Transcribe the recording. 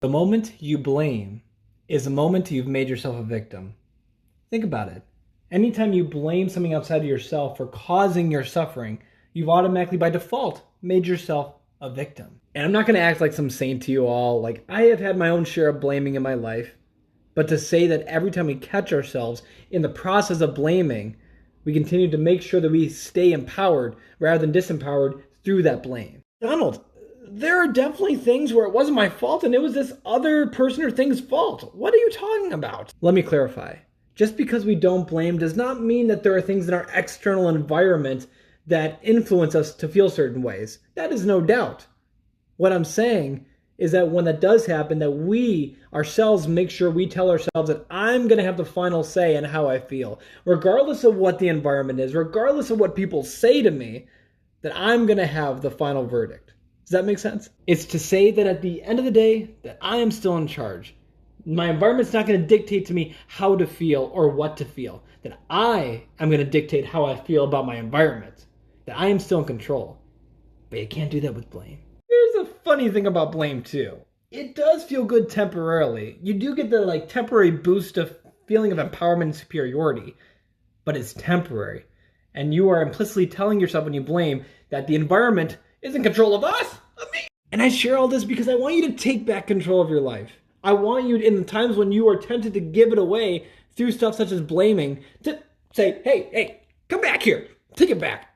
The moment you blame is the moment you've made yourself a victim. Think about it. Anytime you blame something outside of yourself for causing your suffering, you've automatically, by default, made yourself a victim. And I'm not going to act like some saint to you all. Like, I have had my own share of blaming in my life. But to say that every time we catch ourselves in the process of blaming, we continue to make sure that we stay empowered rather than disempowered through that blame. Donald, there are definitely things where it wasn't my fault and it was this other person or thing's fault. What are you talking about? Let me clarify. Just because we don't blame does not mean that there are things in our external environment that influence us to feel certain ways. That is no doubt. What I'm saying is that when that does happen, that we ourselves make sure we tell ourselves that I'm going to have the final say in how I feel. Regardless of what the environment is, regardless of what people say to me, that I'm going to have the final verdict. Does that make sense? It's to say that at the end of the day, that I am still in charge. My environment's not going to dictate to me how to feel or what to feel. That I am going to dictate how I feel about my environment. That I am still in control. But you can't do that with blame. Here's a funny thing about blame too. It does feel good temporarily. You do get the temporary boost of feeling of empowerment and superiority. But it's temporary. And you are implicitly telling yourself when you blame that the environment is in control of us, of me. And I share all this because I want you to take back control of your life. I want you, in the times when you are tempted to give it away through stuff such as blaming, to say, hey, come back here. Take it back.